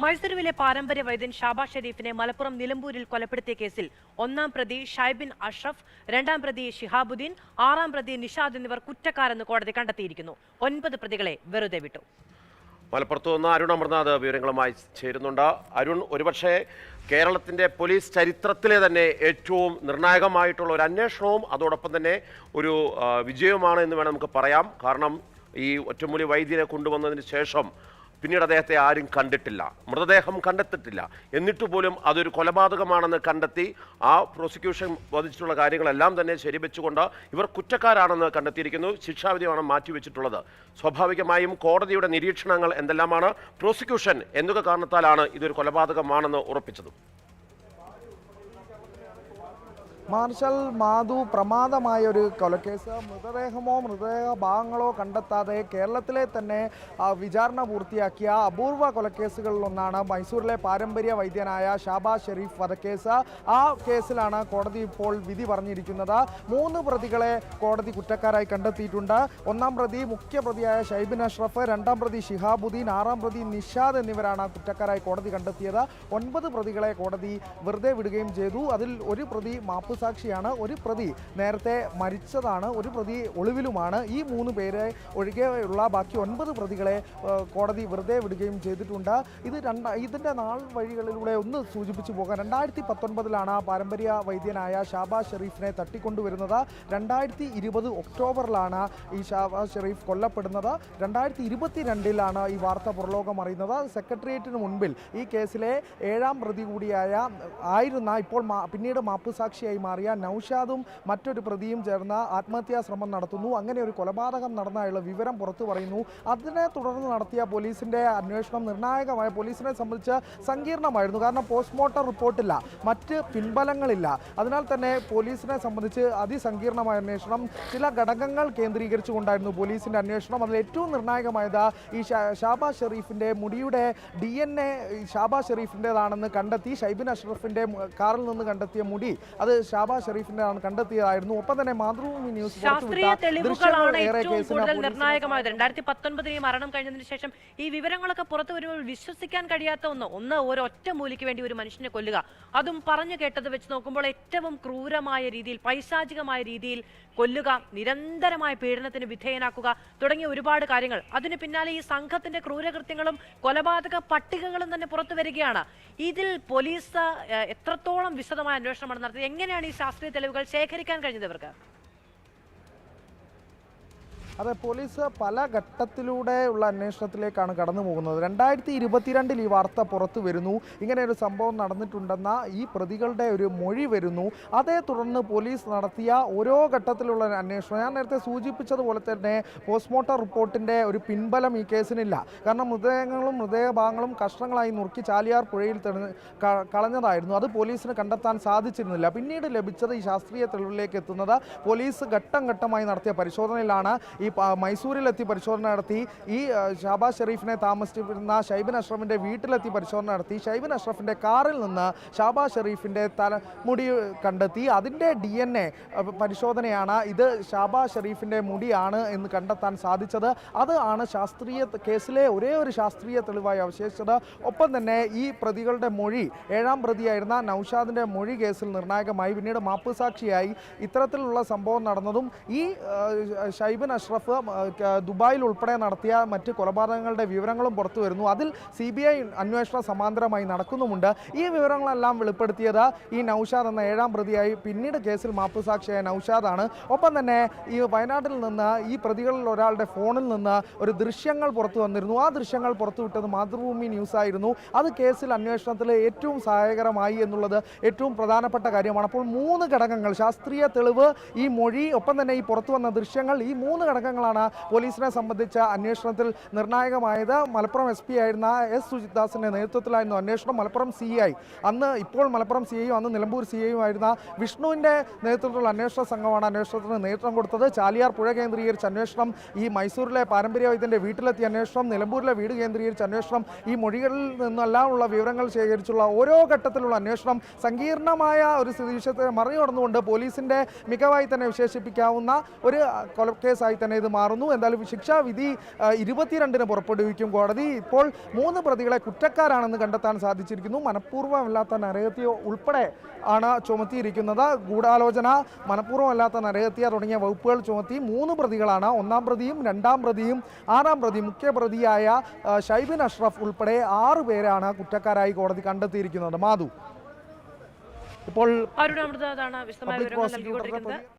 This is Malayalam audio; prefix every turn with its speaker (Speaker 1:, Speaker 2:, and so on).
Speaker 1: മൈസൂരുവിലെ പാരമ്പര്യ വൈദ്യൻ ഷാബാസ് ഷെരീഫിനെ മലപ്പുറം നിലമ്പൂരിൽ കൊലപ്പെടുത്തിയ കേസിൽ ഒന്നാം പ്രതി ഷൈബിൻ അഷ്റഫ്, രണ്ടാം പ്രതി ഷിഹാബുദ്ദീൻ, ആറാം പ്രതി നിഷാദ് എന്നിവർ കുറ്റക്കാരെന്ന് കോടതി കണ്ടെത്തിയിരിക്കുന്നു. 9 പ്രതികളെ വെറുതെ വിട്ടു.
Speaker 2: മലപ്പുറത്ത് നിന്ന് അരുൺ അമർനാഥ് വിവരങ്ങളുമായി ചേരുന്നുണ്ട്. അരുൺ, ഒരുപക്ഷെ കേരളത്തിൻ്റെ പോലീസ് ചരിത്രത്തിലെ തന്നെ ഏറ്റവും നിർണായകമായിട്ടുള്ള ഒരു അന്വേഷണവും അതോടൊപ്പം തന്നെ ഒരു വിജയവുമാണ് എന്ന് വേണം നമുക്ക് പറയാം. കാരണം ഈ ഒറ്റമൂലി വൈദ്യനെ കൊണ്ടുവന്നതിന് ശേഷം പിന്നീട് അദ്ദേഹത്തെ ആരും കണ്ടിട്ടില്ല, മൃതദേഹം കണ്ടെത്തിയിട്ടില്ല. എന്നിട്ട് പോലും അതൊരു കൊലപാതകമാണെന്ന് കണ്ടെത്തി ആ പ്രോസിക്യൂഷൻ വധിച്ചിട്ടുള്ള കാര്യങ്ങളെല്ലാം തന്നെ ശരിവെച്ചുകൊണ്ട് ഇവർ കുറ്റക്കാരാണെന്ന് കണ്ടെത്തിയിരിക്കുന്നു. ശിക്ഷാവിധിയാണ് മാറ്റിവെച്ചിട്ടുള്ളത്. സ്വാഭാവികമായും കോടതിയുടെ നിരീക്ഷണങ്ങൾ എന്തെല്ലാമാണ്, പ്രോസിക്യൂഷൻ എന്തൊക്കെ കാരണത്താലാണ് ഇതൊരു കൊലപാതകമാണെന്ന് ഉറപ്പിച്ചത്?
Speaker 3: മാർഷൽ മാധു, പ്രമാദമായ ഒരു കൊലക്കേസ്, മൃതദേഹമോ മൃതദേഹ ഭാഗങ്ങളോ കണ്ടെത്താതെ കേരളത്തിലെ തന്നെ വിചാരണ പൂർത്തിയാക്കിയ അപൂർവ കൊലക്കേസുകളിലൊന്നാണ് മൈസൂരിലെ പാരമ്പര്യ വൈദ്യനായ ഷാബാസ് ഷെരീഫ് വധക്കേസ്. ആ കേസിലാണ് കോടതി ഇപ്പോൾ വിധി പറഞ്ഞിരിക്കുന്നത്. 3 പ്രതികളെ കോടതി കുറ്റക്കാരായി കണ്ടെത്തിയിട്ടുണ്ട്. ഒന്നാം പ്രതി മുഖ്യപ്രതിയായ ഷൈബിൻ അഷ്റഫ്, രണ്ടാം പ്രതി ഷിഹാബുദ്ദീൻ, ആറാം പ്രതി നിഷാദ് എന്നിവരാണ് കുറ്റക്കാരായി കോടതി കണ്ടെത്തിയത്. 9 പ്രതികളെ കോടതി വെറുതെ വിടുകയും ചെയ്തു. അതിൽ ഒരു പ്രതി സാക്ഷിയാണ്, ഒരു പ്രതി നേരത്തെ മരിച്ചതാണ്, ഒരു പ്രതി ഒളിവിലുമാണ്. ഈ 3 പേരെ ഒഴികെയുള്ള ബാക്കി 9 പ്രതികളെ കോടതി വെറുതെ വിടുകയും ചെയ്തിട്ടുണ്ട്. ഇതിൻ്റെ നാൾ വഴികളിലൂടെ ഒന്ന് സൂചിപ്പിച്ചു പോകാം. 2019 പാരമ്പര്യ വൈദ്യനായ ഷാബാസ് ഷെരീഫിനെ തട്ടിക്കൊണ്ടുവരുന്നത്. 2020 ഒക്ടോബറിലാണ് ഈ ഷാബാസ് ഷെരീഫ് കൊല്ലപ്പെടുന്നത്. 2022 ഈ വാർത്ത പുറലോകം അറിയുന്നത്. സെക്രട്ടേറിയറ്റിന് മുൻപിൽ ഈ കേസിലെ 7ാം പ്രതി കൂടിയായ ഇപ്പോൾ പിന്നീട് മാപ്പുസാക്ഷിയായി മാറിയ നൌഷാദും മറ്റൊരു പ്രതിയും ചേർന്ന് ആത്മഹത്യാ ശ്രമം നടത്തുന്നു. അങ്ങനെ ഒരു കൊലപാതകം നടന്നതായുള്ള വിവരം പുറത്തു പറയുന്നു. അതിനെ തുടർന്ന് നടത്തിയ പോലീസിന്റെ അന്വേഷണം നിർണായകമായ, പോലീസിനെ സംബന്ധിച്ച് സങ്കീർണമായിരുന്നു. കാരണം പോസ്റ്റ്മോർട്ടം റിപ്പോർട്ടില്ല, മറ്റ് പിൻബലങ്ങളില്ല. അതിനാൽ തന്നെ പോലീസിനെ സംബന്ധിച്ച് അതിസങ്കീർണമായ അന്വേഷണം, ചില ഘടകങ്ങൾ കേന്ദ്രീകരിച്ചുകൊണ്ടായിരുന്നു പോലീസിന്റെ അന്വേഷണം. അതിൽ ഏറ്റവും നിർണായകമായത് ഈ ഷാബാസ് ഷെരീഫിന്റെ മുടിയുടെ DNA ഷാബാസ് ഷെരീഫിൻ്റെതാണെന്ന് കണ്ടെത്തി. ഷൈബിൻ അഷ്റഫിന്റെ കാറിൽ നിന്ന് കണ്ടെത്തിയ മുടി അത് ഷാബാസ് ഷെരീഫിന്റെ കണ്ടെത്തിയതായിരുന്നു. ഒപ്പം തന്നെ മാതൃഭൂമി ന്യൂസ്
Speaker 1: നിർണായകമായത് 2019 മരണം കഴിഞ്ഞതിന് ശേഷം ഈ വിവരങ്ങളൊക്കെ പുറത്തു വരുമ്പോൾ വിശ്വസിക്കാൻ കഴിയാത്ത ഒന്ന് ഒരൊറ്റ മൂലിക്ക് വേണ്ടി ഒരു മനുഷ്യനെ കൊല്ലുക, അതും പറഞ്ഞു കേട്ടത് വെച്ച് നോക്കുമ്പോൾ ഏറ്റവും ക്രൂരമായ രീതിയിൽ, പൈശാചികമായ രീതിയിൽ കൊല്ലുക, നിരന്തരമായ പീഡനത്തിന് വിധേയനാക്കുക തുടങ്ങിയ ഒരുപാട് കാര്യങ്ങൾ. അതിന് പിന്നാലെ ഈ സംഘത്തിന്റെ ക്രൂരകൃത്യങ്ങളും കൊലപാതക പട്ടികകളും തന്നെ പുറത്തു വരികയാണ്. ഇതിൽ പോലീസ് എത്രത്തോളം വിശദമായ അന്വേഷണമാണ് നടത്തിയത്? എങ്ങനെയാണ് ഈ ശാസ്ത്രീയ തെളിവുകൾ ശേഖരിക്കാൻ കഴിഞ്ഞത് ഇവർക്ക്?
Speaker 3: അതെ, പോലീസ് പല ഘട്ടത്തിലൂടെയുള്ള അന്വേഷണത്തിലേക്കാണ് കടന്നു പോകുന്നത്. 2022 ഈ വാർത്ത പുറത്തു വരുന്നു, ഇങ്ങനെ ഒരു സംഭവം നടന്നിട്ടുണ്ടെന്ന ഈ പ്രതികളുടെ ഒരു മൊഴി വരുന്നു. അതേ തുടർന്ന് പോലീസ് നടത്തിയ ഓരോ ഘട്ടത്തിലുള്ള അന്വേഷണം, ഞാൻ നേരത്തെ സൂചിപ്പിച്ചതുപോലെ തന്നെ പോസ്റ്റ്മോർട്ടം റിപ്പോർട്ടിൻ്റെ ഒരു പിൻബലം ഈ കേസിനില്ല. കാരണം മൃതദേഹങ്ങളും മൃതദേഹഭാഗങ്ങളും കഷ്ണങ്ങളായി നുറുക്കി ചാലിയാർ പുഴയിൽ കളഞ്ഞതായിരുന്നു. അത് പോലീസിന് കണ്ടെത്താൻ സാധിച്ചിരുന്നില്ല. പിന്നീട് ലഭിച്ചത് ഈ ശാസ്ത്രീയ തെളിവിലേക്ക് എത്തുന്നത് പോലീസ് ഘട്ടം ഘട്ടമായി നടത്തിയ പരിശോധനയിലാണ്. ഈ മൈസൂരിലെത്തി പരിശോധന നടത്തി, ഈ ഷാബാസ് ഷെരീഫിനെ താമസിച്ചിരുന്ന ഷൈബിൻ അഷ്റഫിൻ്റെ വീട്ടിലെത്തി പരിശോധന നടത്തി. ഷൈബിൻ അഷ്റഫിൻ്റെ കാറിൽ നിന്ന് ഷാബാസ് ഷെരീഫിൻ്റെ തലമുടി കണ്ടെത്തി. അതിൻ്റെ DNA പരിശോധനയാണ് ഇത് ഷാബാസ് ഷെരീഫിൻ്റെ മുടിയാണ് എന്ന് കണ്ടെത്താൻ സാധിച്ചത്. അതാണ് കേസിലെ ഒരേ ഒരു ശാസ്ത്രീയ തെളിവായി അവശേഷിച്ചത്. ഒപ്പം തന്നെ ഈ പ്രതികളുടെ മൊഴി, 7ാം പ്രതിയായിരുന്ന നൌഷാദിൻ്റെ മൊഴി കേസിൽ നിർണായകമായി. പിന്നീട് മാപ്പുസാക്ഷിയായി. ഇത്തരത്തിലുള്ള സംഭവം നടന്നതും ഈ ഷൈബിൻ അഷ്റഫ് ദുബായിൽ ഉൾപ്പെടെ നടത്തിയ മറ്റ് കൊലപാതകങ്ങളുടെ വിവരങ്ങളും പുറത്തു വരുന്നു. അതിൽ CBI അന്വേഷണ സമാന്തരമായി നടക്കുന്നുമുണ്ട്. ഈ വിവരങ്ങളെല്ലാം വെളിപ്പെടുത്തിയത് ഈ നൌഷാദ് എന്ന 7ാം പ്രതിയായി പിന്നീട് കേസിൽ മാപ്പുസാക്ഷിയായ നൌഷാദാണ്. ഒപ്പം തന്നെ ഈ വയനാട്ടിൽ നിന്ന് ഈ പ്രതികളിൽ ഒരാളുടെ ഫോണിൽ നിന്ന് ഒരു ദൃശ്യങ്ങൾ പുറത്തു വന്നിരുന്നു. ആ ദൃശ്യങ്ങൾ പുറത്തുവിട്ടത് മാതൃഭൂമി ന്യൂസ് ആയിരുന്നു. അത് കേസിൽ അന്വേഷണത്തിൽ ഏറ്റവും സഹായകരമായി എന്നുള്ളത് ഏറ്റവും പ്രധാനപ്പെട്ട കാര്യമാണ്. അപ്പോൾ 3 ഘടകങ്ങൾ, ശാസ്ത്രീയ തെളിവ്, ഈ മൊഴി, ഒപ്പം തന്നെ ഈ പുറത്തു വന്ന ദൃശ്യങ്ങൾ, ഈ 3 ഘടകങ്ങളാണ് പോലീസിനെ സംബന്ധിച്ച അന്വേഷണത്തിൽ നിർണായകമായത്. മലപ്പുറം SP ആയിരുന്ന S സുജിത്ദാസിന്റെ നേതൃത്വത്തിലായിരുന്നു അന്വേഷണം. മലപ്പുറം CI, ഇപ്പോൾ മലപ്പുറം CIയും അന്ന് നിലമ്പൂർ CIയും ആയിരുന്ന വിഷ്ണുവിന്റെ നേതൃത്വത്തിലുള്ള അന്വേഷണ സംഘമാണ് അന്വേഷണത്തിന് നേതൃത്വം കൊടുത്തത്. ചാലിയാർ പുഴ കേന്ദ്രീകരിച്ച അന്വേഷണം, ഈ മൈസൂരിലെ പാരമ്പര്യ വൈദ്യന്റെ വീട്ടിലെത്തിയ അന്വേഷണം, നിലമ്പൂരിലെ വീട് കേന്ദ്രീകരിച്ച അന്വേഷണം, ഈ മൊഴികളിൽ നിന്നെല്ലാം ഉള്ള വിവരങ്ങൾ ശേഖരിച്ചുള്ള ഓരോ ഘട്ടത്തിലുള്ള അന്വേഷണം സങ്കീർണമായ ഒരു സ്ഥിതിവിശേഷത്തെ മറികടന്നുകൊണ്ട് പോലീസിന്റെ മികവായി തന്നെ വിശേഷിപ്പിക്കാവുന്ന ഒരു കേസായി തന്നെ ഇത് മാറുന്നു. എന്തായാലും ശിക്ഷാവിധി 22-ന് പുറപ്പെടുവിക്കും കോടതി. ഇപ്പോൾ 3 പ്രതികളെ കുറ്റക്കാരാണെന്ന് കണ്ടെത്താൻ സാധിച്ചിരിക്കുന്നു. മനഃപൂർവ്വമല്ലാത്ത നരഹത്യ ഉൾപ്പെടെ ആണ് ചുമത്തിയിരിക്കുന്നത്. ഗൂഢാലോചന, മനഃപൂർവ്വമല്ലാത്ത നരഹത്യ തുടങ്ങിയ വകുപ്പുകൾ ചുമത്തി 3 പ്രതികളാണ്. 1-ാം പ്രതിയും 2-ാം പ്രതിയും 6-ാം പ്രതിയും മുഖ്യപ്രതിയായ ഷൈബിൻ അഷ്റഫ് ഉൾപ്പെടെ 6 പേരാണ് കുറ്റക്കാരായി കോടതി കണ്ടെത്തിയിരിക്കുന്നത്. മാധു, ഇപ്പോൾ
Speaker 1: അരുൺ അമൃത വിശദമായ വിവരങ്ങൾ നൽകിക്കൊണ്ടിരിക്കുന്നത്.